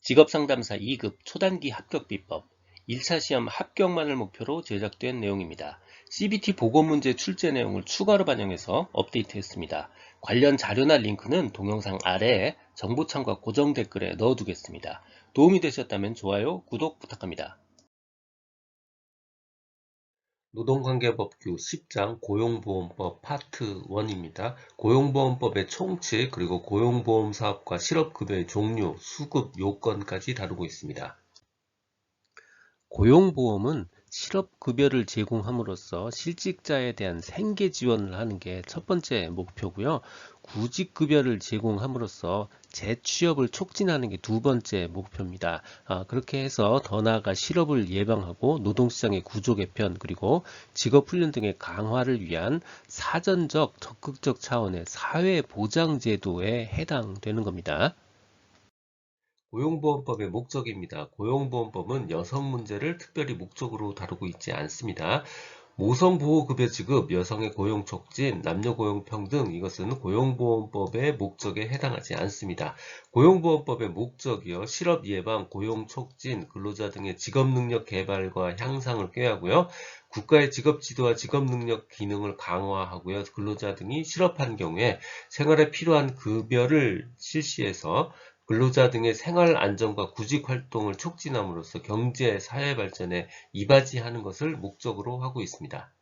직업상담사 2급 초단기 합격 비법 1차 시험 합격만을 목표로 제작된 내용입니다. CBT 보고문제 출제 내용을 추가로 반영해서 업데이트했습니다. 관련 자료나 링크는 동영상 아래에 정보창과 고정 댓글에 넣어두겠습니다. 도움이 되셨다면 좋아요, 구독 부탁합니다. 노동관계법규 10장 고용보험법 파트 1입니다. 고용보험법의 총칙 그리고 고용보험사업과 실업급여의 종류, 수급 요건까지 다루고 있습니다. 고용보험은 실업급여를 제공함으로써 실직자에 대한 생계 지원을 하는 게 첫 번째 목표고요. 구직급여를 제공함으로써 재취업을 촉진하는 게 두 번째 목표입니다. 그렇게 해서 더 나아가 실업을 예방하고 노동시장의 구조 개편 그리고 직업훈련 등의 강화를 위한 사전적 적극적 차원의 사회보장제도에 해당되는 겁니다. 고용보험법의 목적입니다. 고용보험법은 여성 문제를 특별히 목적으로 다루고 있지 않습니다. 모성보호급여 지급, 여성의 고용 촉진, 남녀 고용 평등 이것은 고용보험법의 목적에 해당하지 않습니다. 고용보험법의 목적이요. 실업 예방, 고용 촉진, 근로자 등의 직업 능력 개발과 향상을 꾀하고요. 국가의 직업 지도와 직업 능력 기능을 강화하고요. 근로자 등이 실업한 경우에 생활에 필요한 급여를 실시해서 근로자 등의 생활 안정과 구직 활동을 촉진함으로써 경제, 사회 발전에 이바지하는 것을 목적으로 하고 있습니다.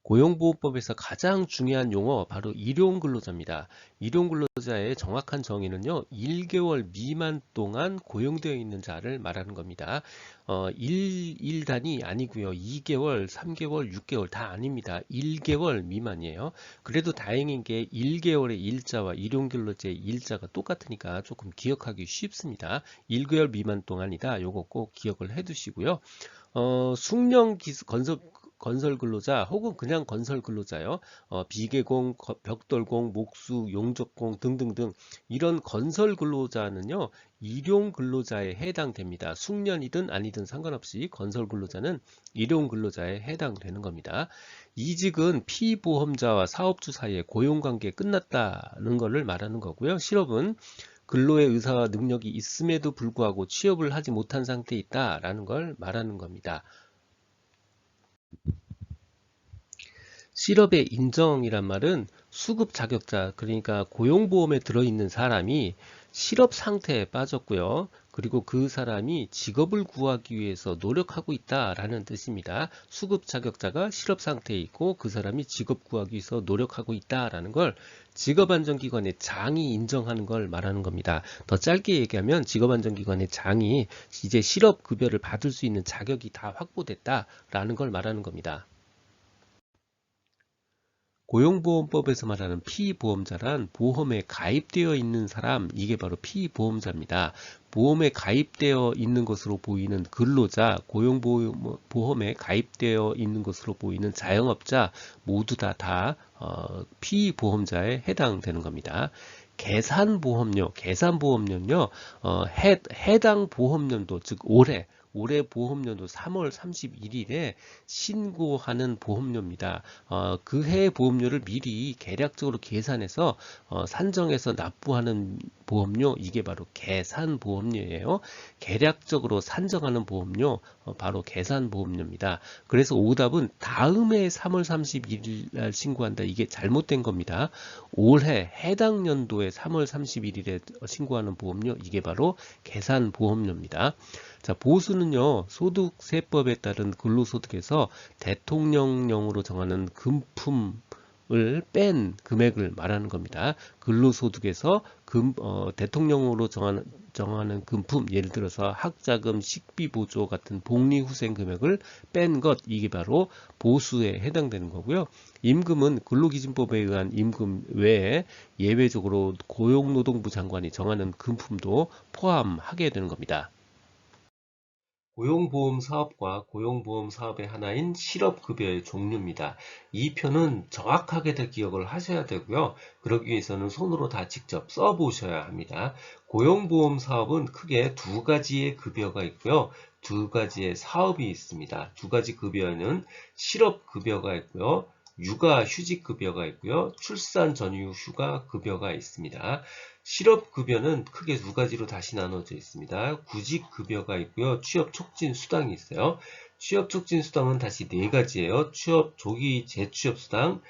고용보호법에서 가장 중요한 용어 바로 일용근로자입니다. 일용근로자의 정확한 정의는요. 1개월 미만 동안 고용되어 있는 자를 말하는 겁니다. 1단이 아니고요. 2개월, 3개월, 6개월 다 아닙니다. 1개월 미만이에요. 그래도 다행인 게 1개월의 일자와 일용근로자의 일자가 똑같으니까 조금 기억하기 쉽습니다. 1개월 미만 동안이다. 요거 꼭 기억을 해 두시고요. 숙련 건설 근로자 혹은 그냥 건설 근로자요. 비계공, 벽돌공, 목수, 용접공 등등등 이런 건설 근로자는요. 일용 근로자에 해당됩니다. 숙련이든 아니든 상관없이 건설 근로자는 일용 근로자에 해당되는 겁니다. 이직은 피보험자와 사업주 사이에 고용관계 끝났다는 것을 말하는 거고요. 실업은 근로의 의사와 능력이 있음에도 불구하고 취업을 하지 못한 상태에 있다라는 걸 말하는 겁니다. 실업의 인정이란 말은 수급 자격자, 그러니까 고용보험에 들어있는 사람이 실업 상태에 빠졌고요. 그리고 그 사람이 직업을 구하기 위해서 노력하고 있다라는 뜻입니다. 수급 자격자가 실업 상태에 있고 그 사람이 직업 구하기 위해서 노력하고 있다라는 걸 직업안정기관의 장이 인정하는 걸 말하는 겁니다. 더 짧게 얘기하면 직업안정기관의 장이 이제 실업급여를 받을 수 있는 자격이 다 확보됐다라는 걸 말하는 겁니다. 고용보험법에서 말하는 피보험자란 보험에 가입되어 있는 사람, 이게 바로 피보험자입니다. 보험에 가입되어 있는 것으로 보이는 근로자, 고용보험에 가입되어 있는 것으로 보이는 자영업자 모두 다 피보험자에 해당되는 겁니다. 계산보험료는요, 해당 보험연도, 즉 올해 보험연도 3월 31일에 신고하는 보험료입니다. 그 해 보험료를 미리 계략적으로 계산해서 산정해서 납부하는 보험료, 이게 바로 계산보험료예요. 계략적으로 산정하는 보험료, 바로 계산보험료입니다. 그래서 오답은 다음해 3월 31일 날 신고한다. 이게 잘못된 겁니다. 올해 해당 연도에 3월 31일에 신고하는 보험료, 이게 바로 계산보험료입니다. 자, 보수는요, 소득세법에 따른 근로소득에서 대통령령으로 정하는 금품을 뺀 금액을 말하는 겁니다. 근로소득에서 대통령으로 정하는 금품, 예를 들어서 학자금, 식비보조 같은 복리후생 금액을 뺀 것, 이게 바로 보수에 해당되는 거고요. 임금은 근로기준법에 의한 임금 외에 예외적으로 고용노동부 장관이 정하는 금품도 포함하게 되는 겁니다. 고용보험 사업과 고용보험 사업의 하나인 실업급여의 종류입니다. 이 표는 정확하게 다 기억을 하셔야 되고요. 그러기 위해서는 손으로 다 직접 써보셔야 합니다. 고용보험 사업은 크게 두 가지의 급여가 있고요. 두 가지의 사업이 있습니다. 두 가지 급여에는 실업급여가 있고요. 육아휴직급여가 있고요. 출산 전후 휴가급여가 있습니다. 실업급여는 크게 두 가지로 다시 나눠져 있습니다. 구직급여가 있고요. 취업촉진수당이 있어요. 취업촉진수당은 다시 네 가지예요. 취업 조기 재취업수당,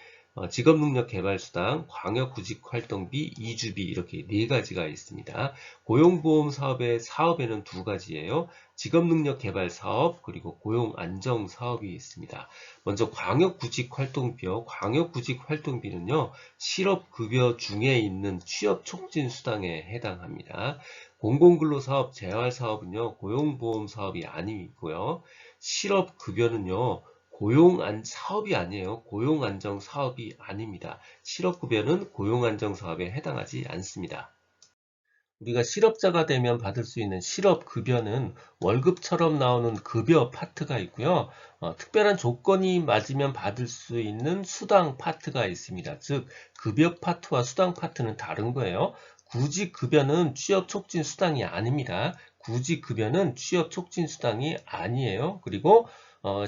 직업능력개발수당, 광역구직활동비, 이주비 이렇게 네 가지가 있습니다. 고용보험 사업에는 두 가지예요. 직업능력개발사업 그리고 고용안정사업이 있습니다. 먼저 광역구직활동비요. 광역구직활동비는요. 실업급여 중에 있는 취업촉진수당에 해당합니다. 공공근로사업, 재활사업은요. 고용보험사업이 아니고요. 실업급여는요. 사업이 아니에요. 고용안정 사업이 아닙니다. 실업급여는 고용안정 사업에 해당하지 않습니다. 우리가 실업자가 되면 받을 수 있는 실업급여는 월급처럼 나오는 급여 파트가 있고요. 특별한 조건이 맞으면 받을 수 있는 수당 파트가 있습니다. 즉, 급여 파트와 수당 파트는 다른 거예요. 구직급여는 취업촉진 수당이 아닙니다. 구직급여는 취업촉진 수당이 아니에요. 그리고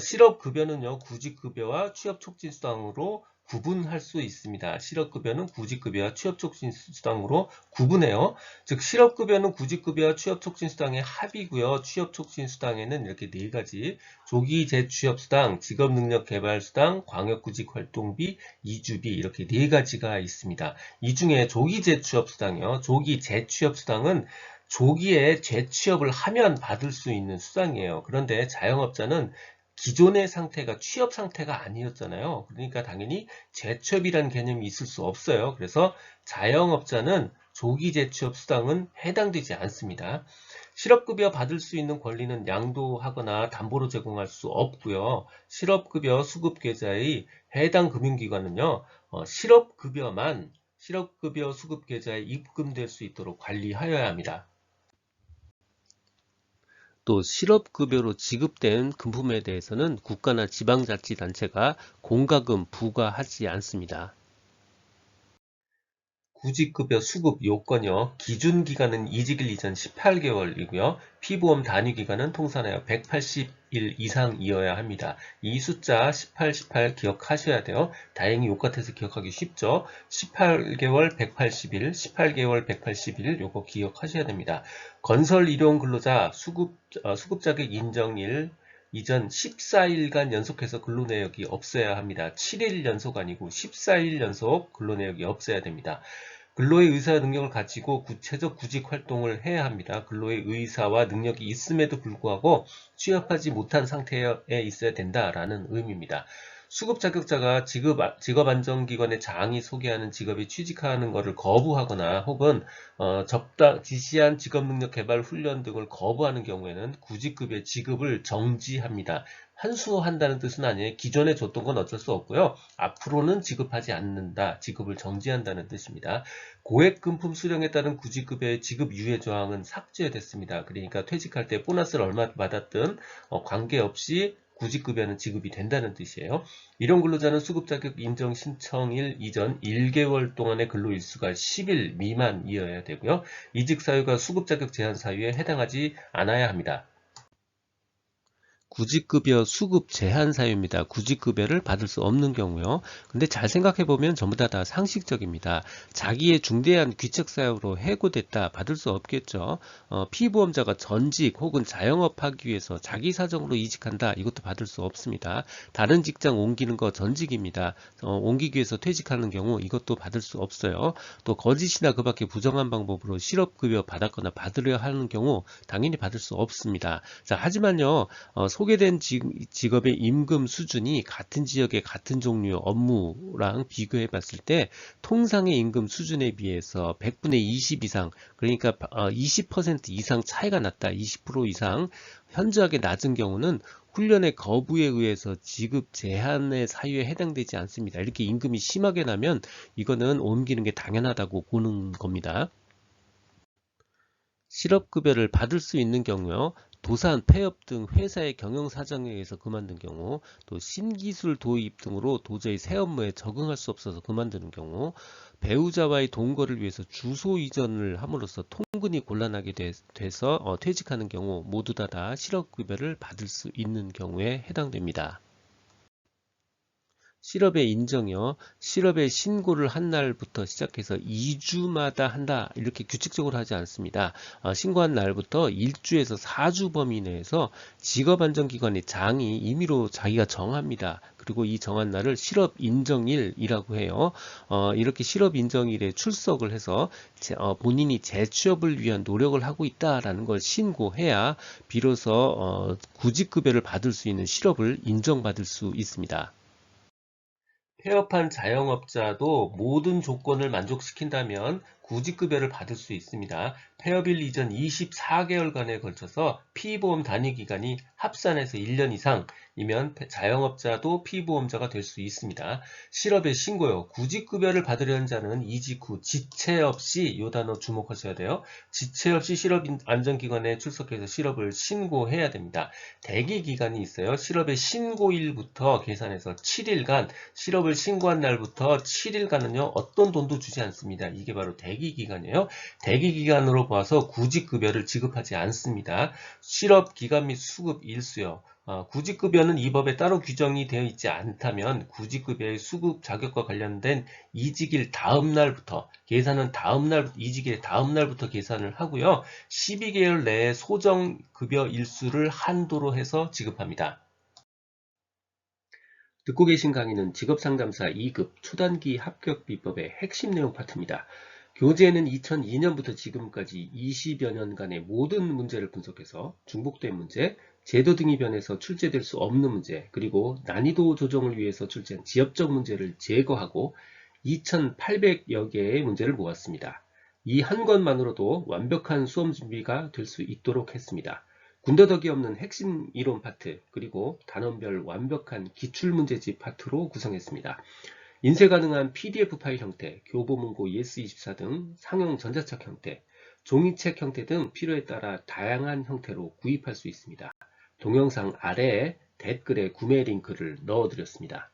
실업급여는요, 구직급여와 취업촉진수당으로 구분할 수 있습니다. 실업급여는 구직급여와 취업촉진수당으로 구분해요. 즉, 실업급여는 구직급여와 취업촉진수당의 합이고요. 취업촉진수당에는 이렇게 네 가지, 조기재취업수당, 직업능력개발수당, 광역구직활동비, 이주비 이렇게 네 가지가 있습니다. 이 중에 조기재취업수당이요. 조기재취업수당은 조기에 재취업을 하면 받을 수 있는 수당이에요. 그런데 자영업자는 기존의 상태가 취업 상태가 아니었잖아요. 그러니까 당연히 재취업이라는 개념이 있을 수 없어요. 그래서 자영업자는 조기 재취업 수당은 해당되지 않습니다. 실업급여 받을 수 있는 권리는 양도하거나 담보로 제공할 수 없고요. 실업급여 수급계좌의 해당 금융기관은요, 실업급여 수급계좌에 입금될 수 있도록 관리하여야 합니다. 또 실업급여로 지급된 금품에 대해서는 국가나 지방자치단체가 공과금 부과하지 않습니다. 구직급여 수급 요건이요. 기준기간은 이직일 이전 18개월이고요. 피보험 단위기간은 통산하여 180일 이상이어야 합니다. 이 숫자 18, 18 기억하셔야 돼요. 다행히 요같아서 기억하기 쉽죠. 18개월 180일, 18개월 180일 요거 기억하셔야 됩니다. 건설일용근로자 수급자격 인정일 이전 14일간 연속해서 근로내역이 없어야 합니다. 7일 연속 아니고 14일 연속 근로내역이 없어야 됩니다. 근로의 의사와 능력을 가지고 구체적 구직 활동을 해야 합니다. 근로의 의사와 능력이 있음에도 불구하고 취업하지 못한 상태에 있어야 된다라는 의미입니다. 수급 자격자가 직업안정기관의 장이 소개하는 직업에 취직하는 것을 거부하거나 혹은 지시한 직업능력 개발 훈련 등을 거부하는 경우에는 구직급여 지급을 정지합니다. 환수한다는 뜻은 아니에요. 기존에 줬던 건 어쩔 수 없고요. 앞으로는 지급하지 않는다. 지급을 정지한다는 뜻입니다. 고액금품 수령에 따른 구직급여의 지급 유예 조항은 삭제됐습니다. 그러니까 퇴직할 때 보너스를 얼마 받았든 관계없이 구직급여는 지급이 된다는 뜻이에요. 이런 근로자는 수급자격 인정 신청일 이전 1개월 동안의 근로일수가 10일 미만이어야 되고요. 이직 사유가 수급자격 제한 사유에 해당하지 않아야 합니다. 구직급여 수급 제한 사유입니다. 구직급여를 받을 수 없는 경우요. 근데 잘 생각해보면 전부 다 상식적입니다. 자기의 중대한 귀책사유로 해고됐다. 받을 수 없겠죠. 피보험자가 전직 혹은 자영업하기 위해서 자기 사정으로 이직한다. 이것도 받을 수 없습니다. 다른 직장 옮기는 거 전직입니다. 옮기기 위해서 퇴직하는 경우 이것도 받을 수 없어요. 또 거짓이나 그 밖에 부정한 방법으로 실업급여 받았거나 받으려 하는 경우 당연히 받을 수 없습니다. 자, 하지만요. 소개된 직업의 임금 수준이 같은 지역의 같은 종류의 업무랑 비교해 봤을 때 통상의 임금 수준에 비해서 100분의 20 이상, 그러니까 20% 이상 차이가 났다. 20% 이상 현저하게 낮은 경우는 훈련의 거부에 의해서 지급 제한의 사유에 해당되지 않습니다. 이렇게 임금이 심하게 나면 이거는 옮기는 게 당연하다고 보는 겁니다. 실업급여를 받을 수 있는 경우요. 도산, 폐업 등 회사의 경영 사정에 의해서 그만둔 경우, 또 신기술 도입 등으로 도저히 새 업무에 적응할 수 없어서 그만두는 경우, 배우자와의 동거를 위해서 주소 이전을 함으로써 통근이 곤란하게 돼서 퇴직하는 경우 모두 다 실업급여를 받을 수 있는 경우에 해당됩니다. 실업의 인정이요. 실업의 신고를 한 날부터 시작해서 2주마다 한다. 이렇게 규칙적으로 하지 않습니다. 신고한 날부터 1주에서 4주 범위 내에서 직업안정기관의 장이 임의로 자기가 정합니다. 그리고 이 정한 날을 실업인정일이라고 해요. 이렇게 실업인정일에 출석을 해서 본인이 재취업을 위한 노력을 하고 있다라는 걸 신고해야 비로소 구직급여를 받을 수 있는 실업을 인정받을 수 있습니다. 폐업한 자영업자도 모든 조건을 만족시킨다면 구직급여를 받을 수 있습니다. 폐업일 이전 24개월간에 걸쳐서 피보험 단위기간이 합산해서 1년 이상이면 자영업자도 피보험자가 될 수 있습니다. 실업의 신고요. 구직급여를 받으려는 자는 이직 후 지체 없이 이 단어 주목하셔야 돼요. 지체 없이 실업안정기관에 출석해서 실업을 신고해야 됩니다. 대기기간이 있어요. 실업의 신고일부터 계산해서 7일간, 실업을 신고한 날부터 7일간은요, 어떤 돈도 주지 않습니다. 이게 바로 대기기간이에요. 대기기간으로 봐서 구직급여를 지급하지 않습니다. 실업기간 및 수급 일수요. 구직급여는 이 법에 따로 규정이 되어 있지 않다면 구직급여의 수급 자격과 관련된 이직일 다음 날부터 계산은 이직일 다음 날부터 계산을 하고요. 12개월 내에 소정급여 일수를 한도로 해서 지급합니다. 듣고 계신 강의는 직업상담사 2급 초단기 합격 비법의 핵심 내용 파트입니다. 교재에는 2002년부터 지금까지 20여 년간의 모든 문제를 분석해서 중복된 문제, 제도 등이 변해서 출제될 수 없는 문제, 그리고 난이도 조정을 위해서 출제한 지역적 문제를 제거하고 2,800여 개의 문제를 모았습니다. 이 한 권만으로도 완벽한 수험 준비가 될 수 있도록 했습니다. 군더더기 없는 핵심 이론 파트, 그리고 단원별 완벽한 기출문제집 파트로 구성했습니다. 인쇄 가능한 PDF 파일 형태, 교보문고 예스24 등 상용 전자책 형태, 종이책 형태 등 필요에 따라 다양한 형태로 구입할 수 있습니다. 동영상 아래에 댓글에 구매 링크를 넣어드렸습니다.